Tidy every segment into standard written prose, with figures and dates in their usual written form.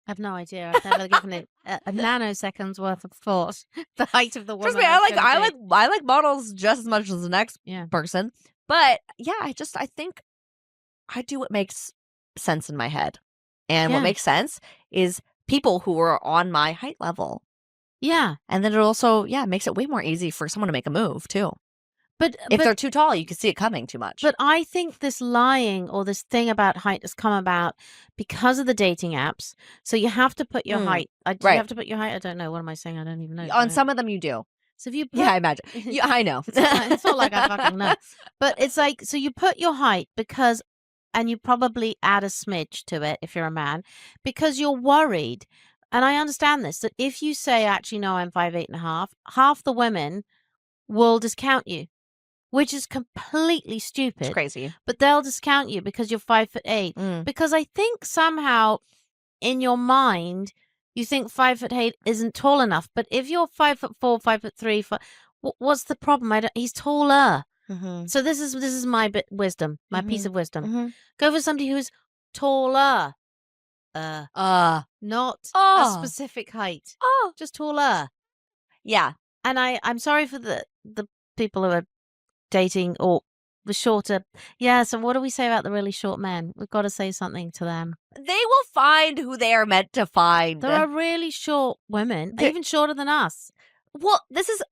I have no idea. I've never given it a nanosecond's worth of thought. The height of the woman. Trust me, I like models just as much as the next person. But yeah, I think I do what makes sense in my head. And what makes sense is people who are on my height level. Yeah. And then it also, makes it way more easy for someone to make a move too. But if they're too tall, you can see it coming too much. But I think this lying or this thing about height has come about because of the dating apps. So you have to put your height. Do you have to put your height? I don't know. What am I saying? I don't even know. On some of them, you do. So if you I imagine. I know. It's not like I fucking know. But it's like, so you put your height because, and you probably add a smidge to it if you're a man, because you're worried. And I understand this, that if you say, actually, no, I'm 5'8.5", half the women will discount you. Which is completely stupid. It's crazy. But they'll discount you because you're 5'8". Because I think somehow in your mind, you think 5'8" isn't tall enough. But if you're 5'4", 5'3", what's the problem? He's taller. So this is my wisdom, my piece of wisdom. Go for somebody who's taller. Not a specific height. Just taller. Yeah. And I'm sorry for the people who are dating or the shorter. Yeah, so what do we say about the really short men? We've got to say something to them. They will find who they are meant to find. There are really short women, even shorter than us. Well, this is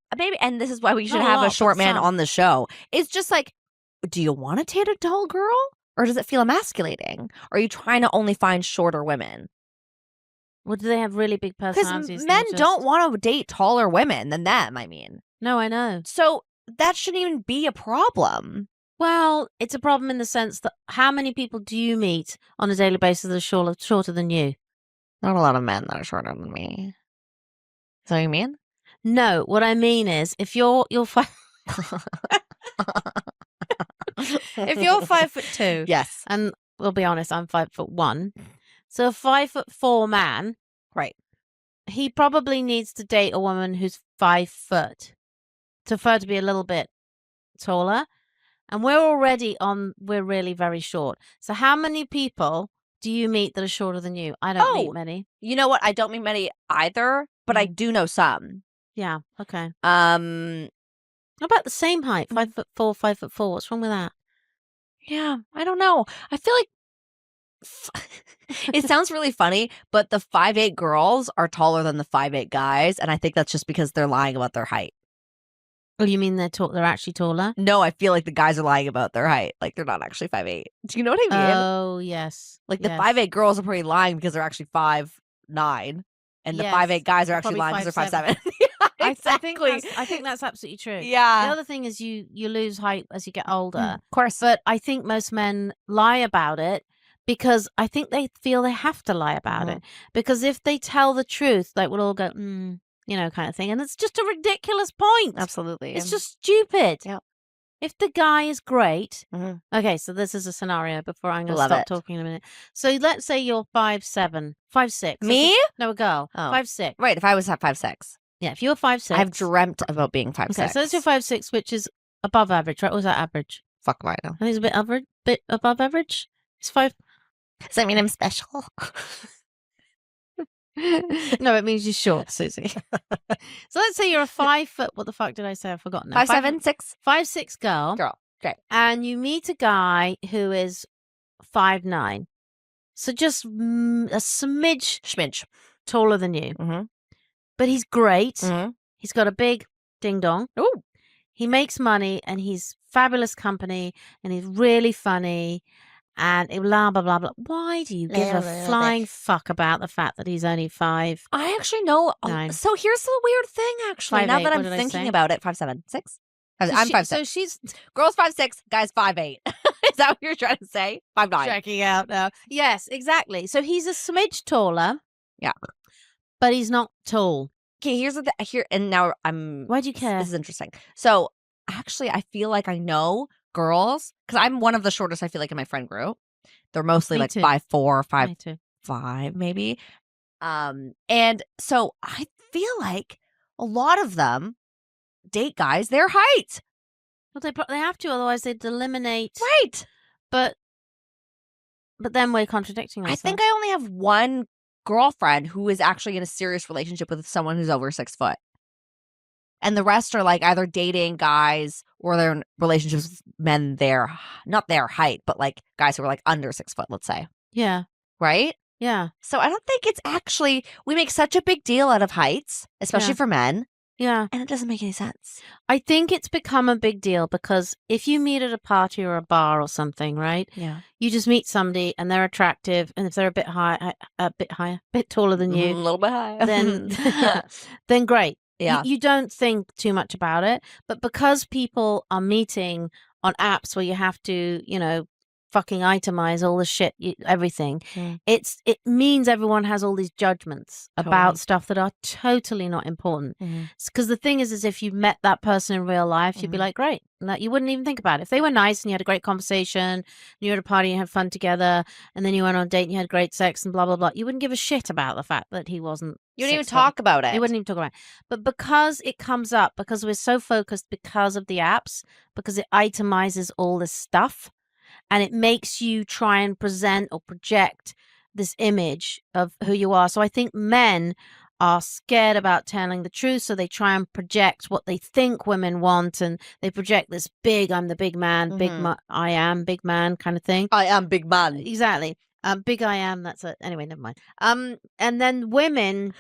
why we should have a short man on the show. It's just like, do you want to date a tall girl? Or does it feel emasculating? Or are you trying to only find shorter women? Well, do they have really big personalities? Because men don't want to date taller women than them, I mean. No, I know. So that shouldn't even be a problem. Well, it's a problem in the sense that how many people do you meet on a daily basis that are shorter than you? Not a lot of men that are shorter than me. Is that what you mean? No, what I mean is if you're if you're 5'2", yes, and we'll be honest, I'm 5'1", so a 5'4" man, right? He probably needs to date a woman who's 5 foot. For her to be a little bit taller, and we're really very short. So how many people do you meet that are shorter than you? I don't meet many. You know what? I don't meet many either, but I do know some. Yeah. Okay. How about the same height? 5'4", 5'4". What's wrong with that? Yeah, I don't know. I feel like it sounds really funny, but the 5'8" girls are taller than the 5'8" guys, and I think that's just because they're lying about their height. Oh, you mean they're actually taller? No, I feel like the guys are lying about their height. Like, they're not actually 5'8". Do you know what I mean? Oh, yes. Like, the 5'8" girls are probably lying because they're actually 5'9", and the 5'8" guys are actually lying because they're 5'7". Yeah, exactly. I think that's absolutely true. Yeah. The other thing is you lose height as you get older. Of course. But I think most men lie about it because I think they feel they have to lie about it. Because if they tell the truth, like, we'll all go, kind of thing. And it's just a ridiculous point. Absolutely. It's just stupid. Yeah. If the guy is great. Okay, so this is a scenario before I'm going to stop talking in a minute. So let's say you're 5'7", 5'6". Me? No, a girl. Oh. 5'6". Right, if I was at 5'6". Yeah, if you were 5'6". I've dreamt about being 5'6". Okay, so that's your 5'6", which is above average, right? Or was that average? Fuck I know. I think it's a bit above average. It's 5. Does that mean I'm special? No, it means you're short, Susie. So let's say you're a 5 foot. What the fuck did I say? I've forgotten. 5'7", 6. 5'6" girl. Okay. And you meet a guy who is 5'9". So just a smidge taller than you. But he's great. He's got a big ding dong. Ooh. He makes money and he's fabulous company and he's really funny. And blah, blah, blah, blah. Why do you give a flying fuck about the fact that he's only 5'9"? I actually know. So here's the weird thing, actually. 5'8", now that I'm thinking about it, 5'7", 6? I'm 5'6". So she's... Girl's 5'6", guy's 5'8". Is that what you're trying to say? 5'9". Checking out now. Yes, exactly. So he's a smidge taller. Yeah. But he's not tall. Okay, here's the here, and now I'm... Why do you care? This is interesting. So, actually, I feel like I know girls, because I'm one of the shortest, I feel like, in my friend group. They're mostly like 5'4", 5'5", maybe. And so I feel like a lot of them date guys their height. Well, they have to, otherwise they'd eliminate. Right. But then we're contradicting ourselves. I think I only have one girlfriend who is actually in a serious relationship with someone who's over 6 foot. And the rest are like either dating guys or they're in relationships with men not their height, but like guys who are like under 6 foot, let's say. Yeah. Right? Yeah. So I don't think it's actually, we make such a big deal out of heights, especially for men. Yeah. And it doesn't make any sense. I think it's become a big deal because if you meet at a party or a bar or something, right? Yeah. You just meet somebody and they're attractive, and if they're a bit higher, a bit taller than you, a little bit higher, then great. Yeah. You don't think too much about it, but because people are meeting on apps where you have to, fucking itemize all the shit, everything. It means everyone has all these judgments about stuff that are totally not important. Because the thing is if you met that person in real life, you'd be like, great. Like, you wouldn't even think about it. If they were nice and you had a great conversation, and you were at a party and you had fun together, and then you went on a date and you had great sex and blah, blah, blah, you wouldn't give a shit about the fact that he wasn't. You wouldn't even talk about it. You wouldn't even talk about it. But because it comes up, because we're so focused because of the apps, because it itemizes all this stuff, and it makes you try and present or project this image of who you are. So I think men are scared about telling the truth, so they try and project what they think women want, and they project this I'm the big man, I am big man kind of thing. I am big man. Exactly. Big I am, anyway, never mind. And then women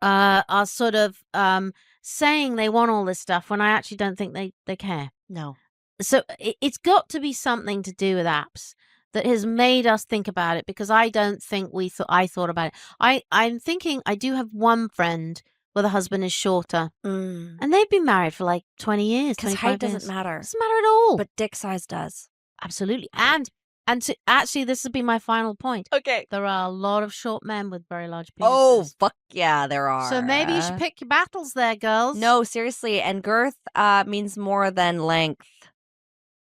are sort of saying they want all this stuff when I actually don't think they care. No. So it's got to be something to do with apps that has made us think about it, because I don't think I thought about it. I'm thinking I do have one friend where the husband is shorter, and they've been married for like 20 years. Because height doesn't matter. Doesn't matter at all. But dick size does. Absolutely. And actually, this would be my final point. Okay. There are a lot of short men with very large penises. Oh, fuck yeah, there are. So maybe you should pick your battles there, girls. No, seriously. And girth means more than length.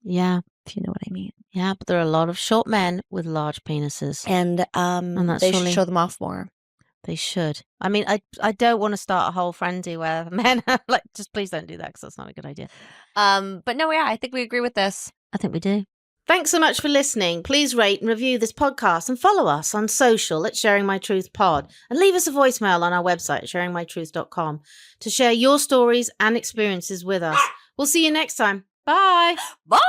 Yeah. If you know what I mean. Yeah, but there are a lot of short men with large penises. And they should show them off more. They should. I mean, I don't want to start a whole frenzy where men are like, just please don't do that, because that's not a good idea. But no, yeah, I think we agree with this. I think we do. Thanks so much for listening. Please rate and review this podcast and follow us on social at Sharing My Truth Pod, and leave us a voicemail on our website, sharingmytruth.com, to share your stories and experiences with us. We'll see you next time. Bye. Bye.